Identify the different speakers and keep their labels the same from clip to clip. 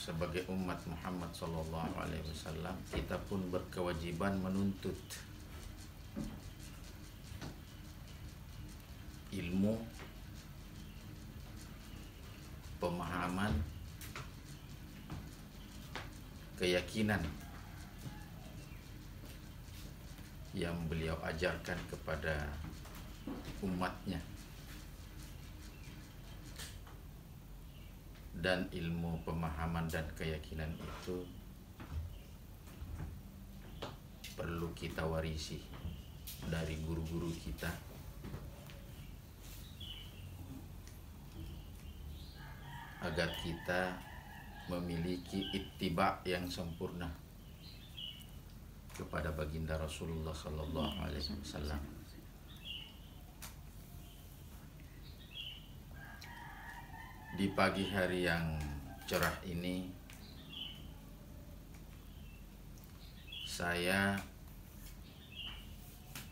Speaker 1: sebagai umat Muhammad Sallallahu Alaihi Wasallam, kita pun berkewajiban menuntut ilmu, pemahaman, keyakinan yang beliau ajarkan kepada umatnya. Dan ilmu, pemahaman, dan keyakinan itu perlu kita warisi dari guru-guru kita, agar kita memiliki ittiba yang sempurna kepada baginda Rasulullah Sallallahu Alaihi Wasallam. Di pagi hari yang cerah ini, saya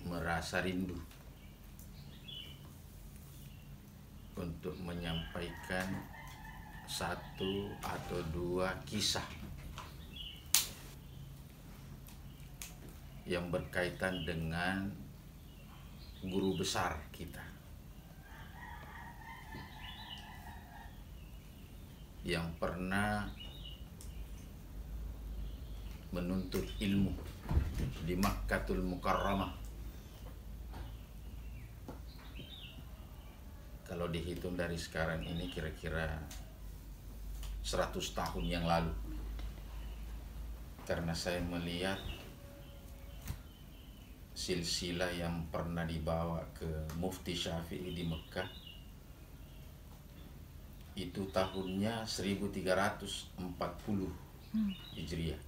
Speaker 1: merasa rindu untuk menyampaikan satu atau dua kisah yang berkaitan dengan guru besar kita yang pernah menuntut ilmu di Makkatul Mukarramah. Kalau dihitung dari sekarang ini kira-kira 100 tahun yang lalu. Karena saya melihat silsilah yang pernah dibawa ke Mufti Syafi'i di Mekah itu tahunnya 1340 Hijriah.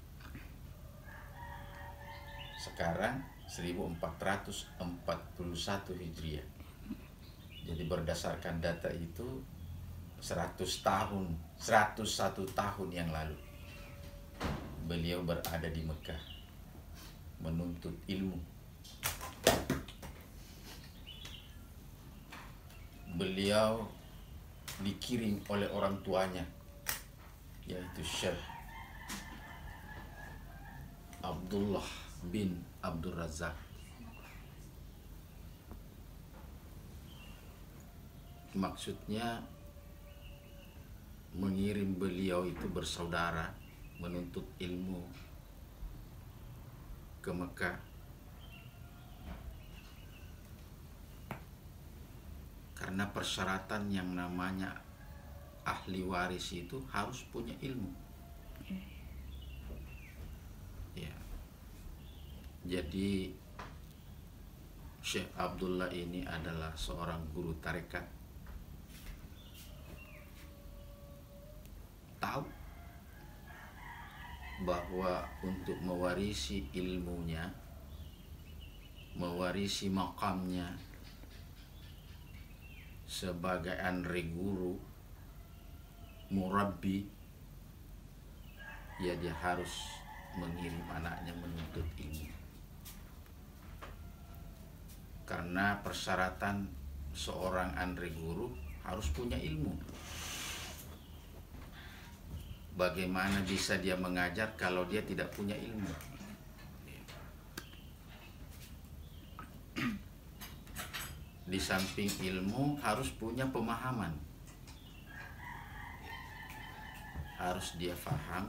Speaker 1: Sekarang 1441 Hijriah. Jadi berdasarkan data itu 101 tahun yang lalu beliau berada di Mekah menuntut ilmu. Beliau dikirim oleh orang tuanya, yaitu Syekh Abdullah bin Abdul Razak. Maksudnya mengirim beliau itu bersaudara menuntut ilmu ke Mekah karena persyaratan yang namanya ahli waris itu harus punya ilmu. Ya. Jadi Syekh Abdullah ini adalah seorang guru tarekat, tahu bahwa untuk mewarisi ilmunya, mewarisi makamnya sebagai anri guru, murabbi, ya dia harus mengirim anaknya menuntut ilmu. Karena persyaratan seorang anri guru harus punya ilmu. Bagaimana bisa dia mengajar kalau dia tidak punya ilmu? Di samping ilmu harus punya pemahaman. Harus dia faham.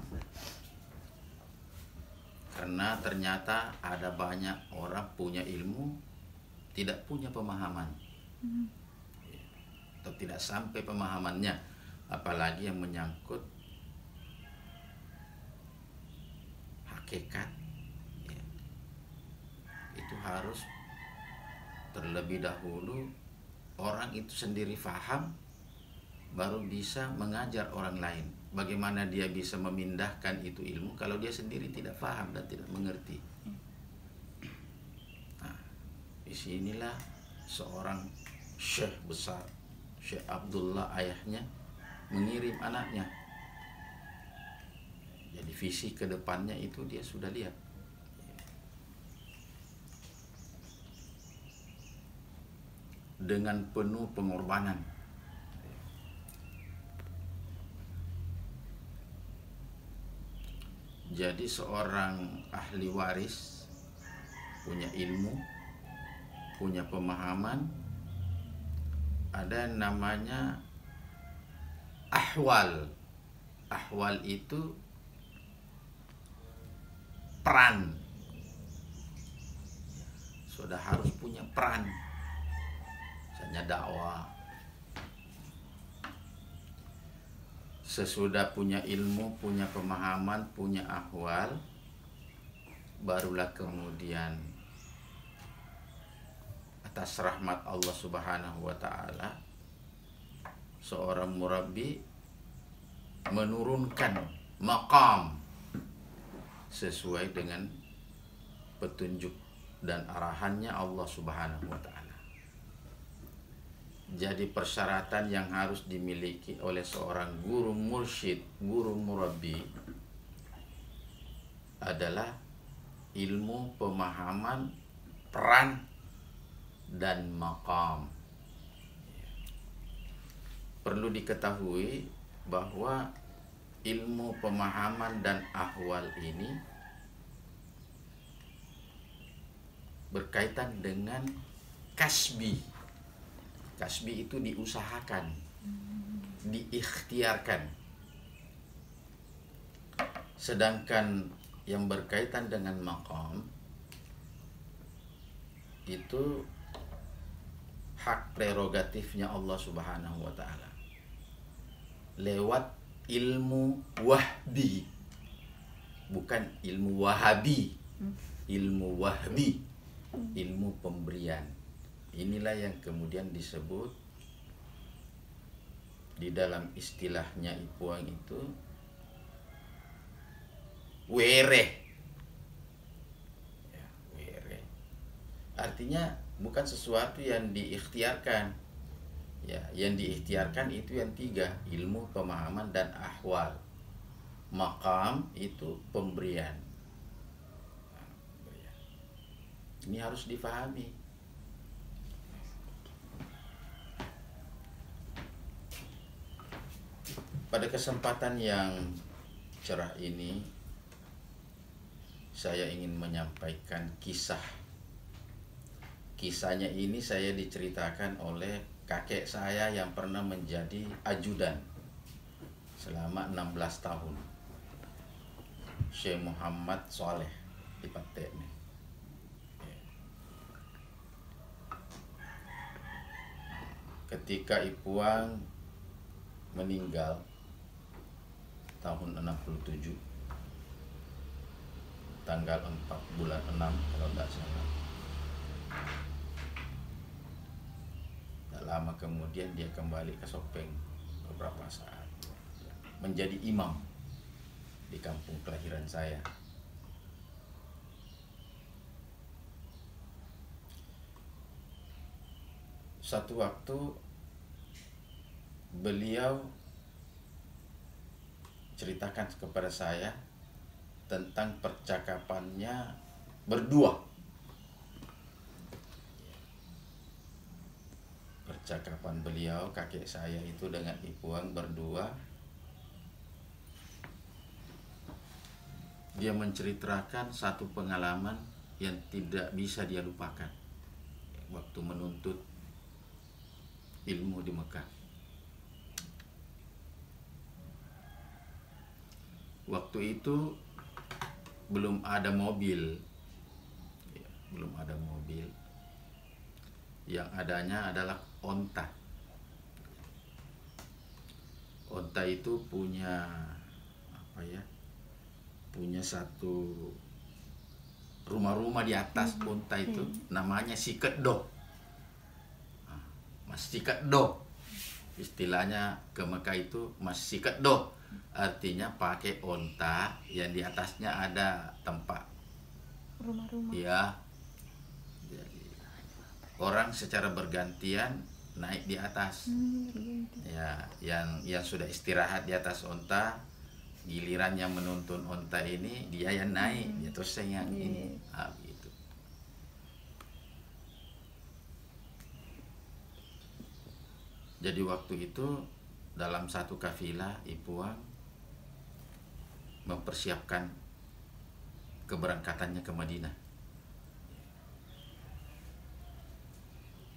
Speaker 1: Karena ternyata ada banyak orang punya ilmu tidak punya pemahaman. Atau tidak sampai pemahamannya, apalagi yang menyangkut hakikat, ya. Itu harus terlebih dahulu orang itu sendiri faham, baru bisa mengajar orang lain. Bagaimana dia bisa memindahkan itu ilmu kalau dia sendiri tidak faham dan tidak mengerti? Nah, disinilah seorang syekh besar, Syekh Abdullah ayahnya, mengirim anaknya. Jadi visi ke depannya itu dia sudah lihat. Dengan penuh pengorbanan. Jadi seorang ahli waris punya ilmu, punya pemahaman, ada yang namanya ahwal. Ahwal itu peran. Sudah harus punya peran. Misalnya dakwah. Sesudah punya ilmu, punya pemahaman, punya ahwal, barulah kemudian atas rahmat Allah Subhanahu wa ta'ala seorang murabbi menurunkan maqam sesuai dengan petunjuk dan arahannya Allah Subhanahu wa ta'ala. Jadi persyaratan yang harus dimiliki oleh seorang guru mursyid, guru murabbi adalah ilmu, pemahaman, peran, dan maqam. Perlu diketahui bahwa ilmu, pemahaman, dan ahwal ini berkaitan dengan kasbi. Kasbi itu diusahakan, diikhtiarkan. Sedangkan yang berkaitan dengan maqam itu hak prerogatifnya Allah Subhanahu wa ta'ala lewat ilmu wahbi, bukan ilmu wahabi. Ilmu wahbi, ilmu pemberian. Inilah yang kemudian disebut di dalam istilahnya Ipuang itu wereh. Ya, wereh. Artinya bukan sesuatu yang diikhtiarkan. Ya, yang diikhtiarkan itu yang tiga: ilmu, pemahaman, dan ahwal. Maqam itu pemberian. Ini harus difahami. Pada kesempatan yang cerah ini, saya ingin menyampaikan kisah. Kisahnya ini saya diceritakan oleh kakek saya yang pernah menjadi ajudan selama 16 tahun. Syekh Muhammad Soleh di Patekne. Ketika Ipuang meninggal tahun 67, tanggal 4 bulan 6 kalau tidak salah. Tak lama kemudian dia kembali ke Sopeng beberapa saat, menjadi imam di kampung kelahiran saya. Satu waktu beliau ceritakan kepada saya tentang percakapannya berdua. Percakapan beliau, kakek saya itu dengan Ipuang berdua. Dia menceritakan satu pengalaman yang tidak bisa dia lupakan waktu menuntut ilmu di Mekah. Waktu itu belum ada mobil, ya, belum ada mobil. Yang adanya adalah onta. Onta itu punya apa ya? Punya satu rumah-rumah di atas onta itu, namanya sikeddo. Mas sikeddo. Istilahnya ke Mekah itu mas sikeddo. Artinya pakai onta yang di atasnya ada tempat
Speaker 2: rumah-rumah.
Speaker 1: Ya, jadi orang secara bergantian naik di atas. Ya, yang sudah istirahat di atas onta, giliran yang menuntun onta ini dia yang naik, dia terus yang ini. Gitu. Jadi waktu itu dalam satu kafilah Ipuang mempersiapkan keberangkatannya ke Madinah.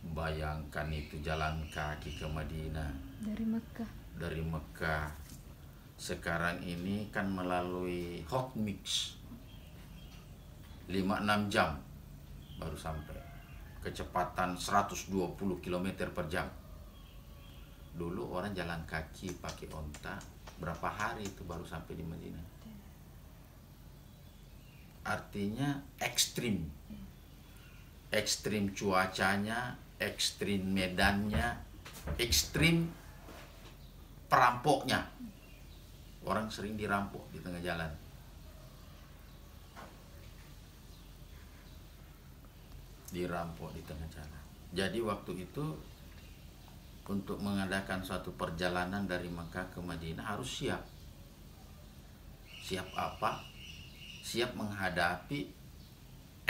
Speaker 1: Bayangkan itu jalan kaki ke Madinah
Speaker 2: Dari Mekah.
Speaker 1: dari Mekah. Sekarang ini kan melalui hot mix 5-6 jam baru sampai. Kecepatan 120 km per jam. Dulu orang jalan kaki pakai onta, berapa hari itu baru sampai di Madinah. Artinya ekstrim. Ekstrim cuacanya, ekstrim medannya, ekstrim perampoknya. Orang sering dirampok di tengah jalan. Dirampok di tengah jalan. Jadi waktu itu untuk mengadakan suatu perjalanan dari Mekah ke Madinah harus siap. Siap apa? Siap menghadapi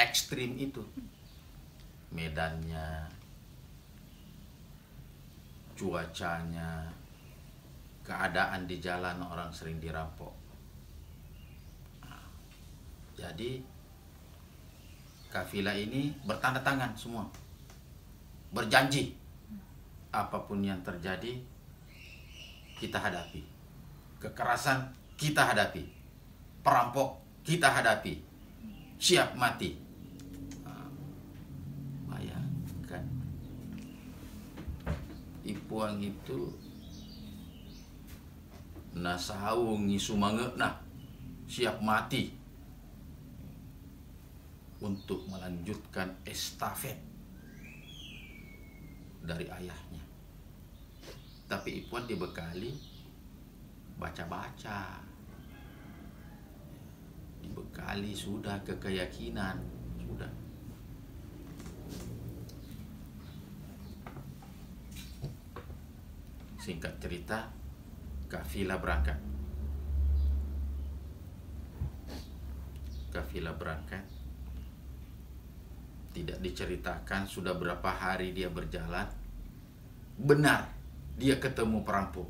Speaker 1: ekstrim itu. Medannya, cuacanya, keadaan di jalan orang sering dirampok. Nah, jadi kafilah ini bertanda tangan semua, berjanji apapun yang terjadi kita hadapi, kekerasan kita hadapi, perampok kita hadapi, siap mati. Nah, bayangkan Ipuang itu nasaung ngisumangeuna siap mati untuk melanjutkan estafet dari ayahnya. Tapi Ipuan dibekali baca-baca, dibekali sudah kekeyakinan, sudah. Singkat cerita, kafilah berangkat. Kafilah berangkat. Tidak diceritakan sudah berapa hari dia berjalan. Benar, dia ketemu perampok.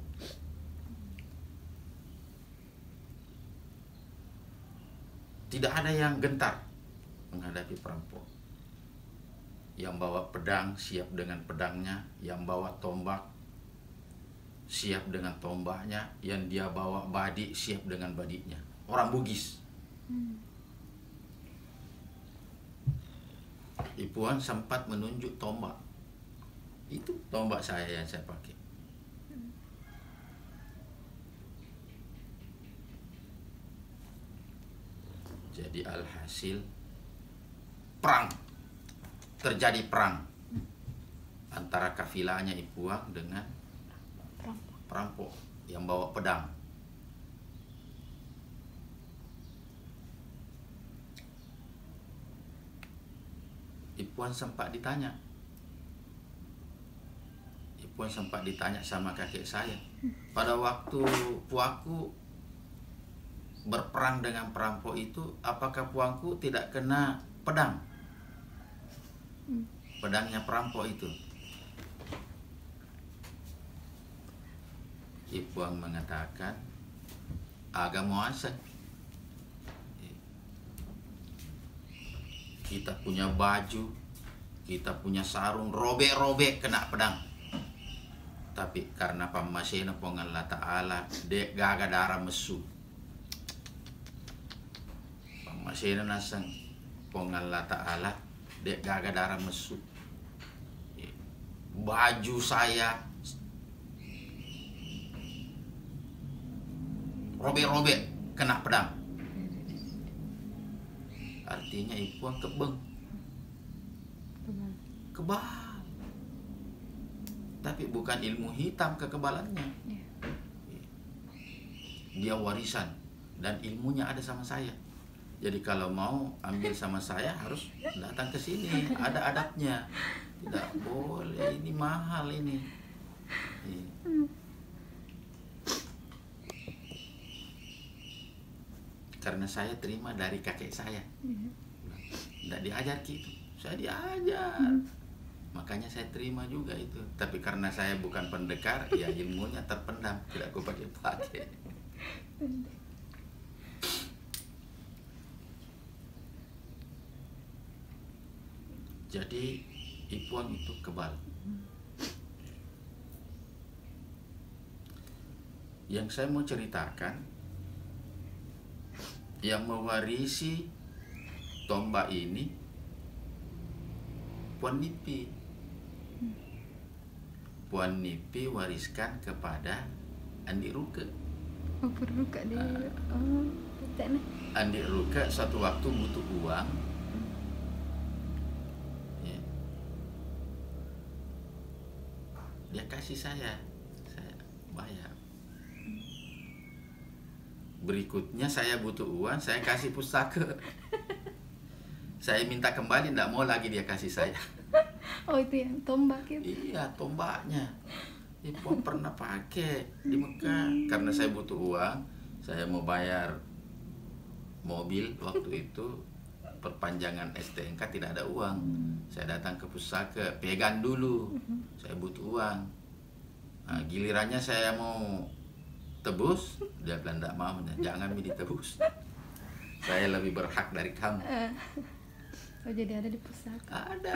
Speaker 1: Tidak ada yang gentar menghadapi perampok. Yang bawa pedang siap dengan pedangnya, yang bawa tombak siap dengan tombaknya, yang dia bawa badi siap dengan badinya. Orang Bugis. Ipuan sempat menunjuk tombak. Itu tombak saya yang saya pakai. Jadi alhasil perang. Terjadi perang antara kafilahnya Ipuang dengan perampok yang bawa pedang. Ipuan sempat ditanya. Ipuan sempat ditanya sama kakek saya. Pada waktu puaku berperang dengan perampok itu, apakah puangku tidak kena pedang? Pedangnya perampok itu. Ipuang mengatakan agak muasan. Kita punya baju, kita punya sarung, robek-robek kena pedang. Tapi karena pamasena pong Allah Ta'ala, dek gaga darah mesu. Pamasena nasang pong Allah Ta'ala, dek gaga darah mesu. Baju saya robek-robek kena pedang. Artinya Ipuang kebeng, kebal. Tapi bukan ilmu hitam kekebalannya. Dia warisan dan ilmunya ada sama saya. Jadi kalau mau ambil sama saya harus datang ke sini, ada adabnya. Tidak boleh, ini mahal ini. Karena saya terima dari kakek saya. Tidak diajar gitu, saya diajar. Makanya saya terima juga itu. Tapi karena saya bukan pendekar, ya ilmunya terpendam, tidak aku pakai. Jadi Ipuang itu kebal. Yang saya mau ceritakan, yang mewarisi tombak ini Puan Nipi. Puan Nipi wariskan kepada Andi Ruke.
Speaker 2: Oh, perlu kak dia. Oh, tak nih.
Speaker 1: Andi Ruke suatu waktu butuh uang. Ya. Dia kasih saya bayar. Berikutnya saya butuh uang, saya kasih pustaka. Saya minta kembali, tidak mau lagi dia kasih saya.
Speaker 2: Oh, itu yang tombak itu.
Speaker 1: Iya, tombaknya. Ipuang pernah pakai di Mekah. Karena saya butuh uang, saya mau bayar mobil waktu itu, perpanjangan STNK tidak ada uang. Saya datang ke pusaka, pegang dulu, saya butuh uang. Nah, gilirannya saya mau tebus, dia bilang tidak mau, jangan ditebus. Saya lebih berhak dari kamu.
Speaker 2: Oh, jadi ada di pusaka.
Speaker 1: Ada.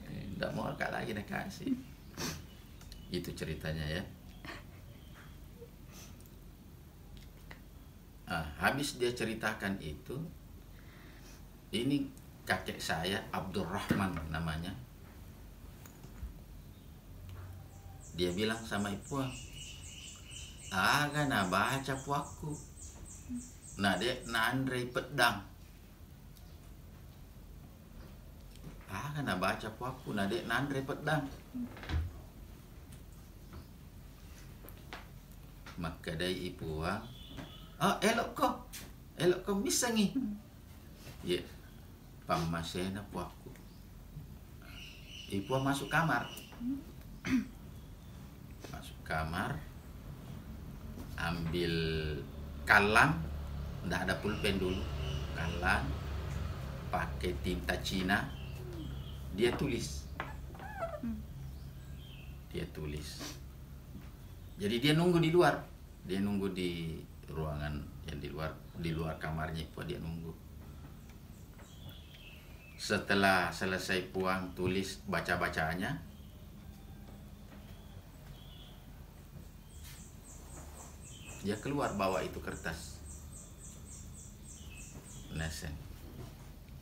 Speaker 1: Tidak mau kak lagi dah kasih. Itu ceritanya ya. Habis dia ceritakan itu, ini kakek saya Abdurrahman namanya. Dia bilang sama Ipuang, agak na baca puaku. Nah dia nandre pedang. Agak na baca puaku, nah dia nandre pedang. Maka dari Ipuang, oh elok kau bisa nih. Ya, pamasena puaku. Ipuang masuk kamar. Masuk kamar, ambil kalang, nggak ada pulpen dulu, kalang, pakai tinta Cina, dia tulis. Jadi dia nunggu di luar, dia nunggu di ruangan yang di luar kamarnya. Dia nunggu. Setelah selesai Puang tulis baca-bacaannya, dia keluar bawa itu kertas. Nasen,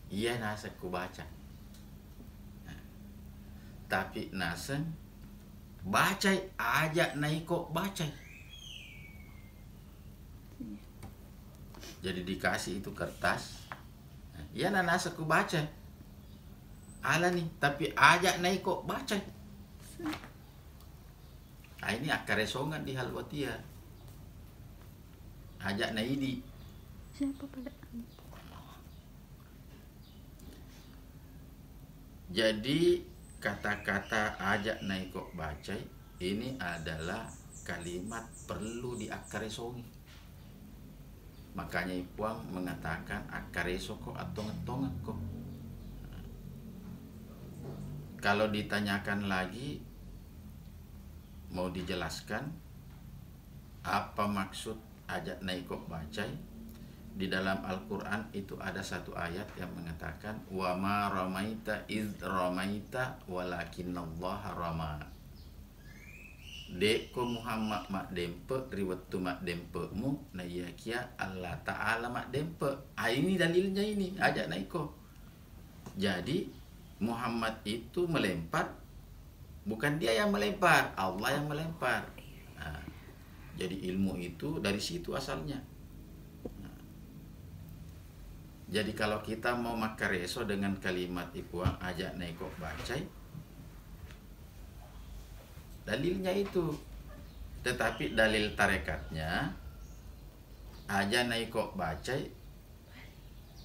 Speaker 1: iya Nasen ku baca. Tapi Nasen baca aja naik kok baca. Jadi dikasih itu kertas. Iya Nasen ku baca. Ala nih, tapi aja naik kok baca. Nah, ini akar resongan di Halwatia. Ajak Naidi.
Speaker 2: Siapa pada?
Speaker 1: Jadi kata-kata ajak naik kok bacai ini adalah kalimat perlu diakaresongi. Makanya Ipuang mengatakan akaresoko atau ngetongan kok. Kalau ditanyakan lagi, mau dijelaskan apa maksud ajak naik kok bacai, di dalam Al-Quran itu ada satu ayat yang mengatakan wa ma ramaita iz ramaita walakinallaha rama. Dek ko Muhammad mak dempe riwatu mak dempe mu na yakia Allah Ta'ala mak dempe. Ini dalilnya, ini ajak naik kok. Jadi Muhammad itu melempar, bukan dia yang melempar, Allah yang melempar. Nah, jadi ilmu itu dari situ asalnya. Jadi kalau kita mau makareso dengan kalimat Ipuang ajak naik kok bacai, dalilnya itu. Tetapi dalil tarekatnya ajak naik kok bacai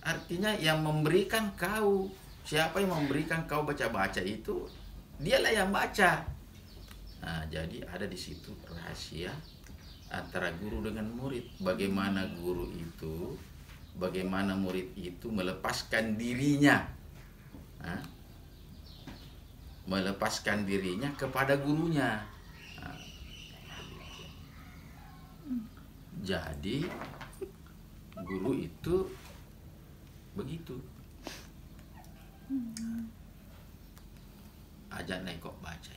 Speaker 1: artinya yang memberikan kau. Siapa yang memberikan kau baca-baca itu, dialah yang baca. Nah, jadi ada di situ rahasia antara guru dengan murid. Bagaimana guru itu, bagaimana murid itu melepaskan dirinya, melepaskan dirinya kepada gurunya. Nah, jadi guru itu begitu. ajak naik kok baca.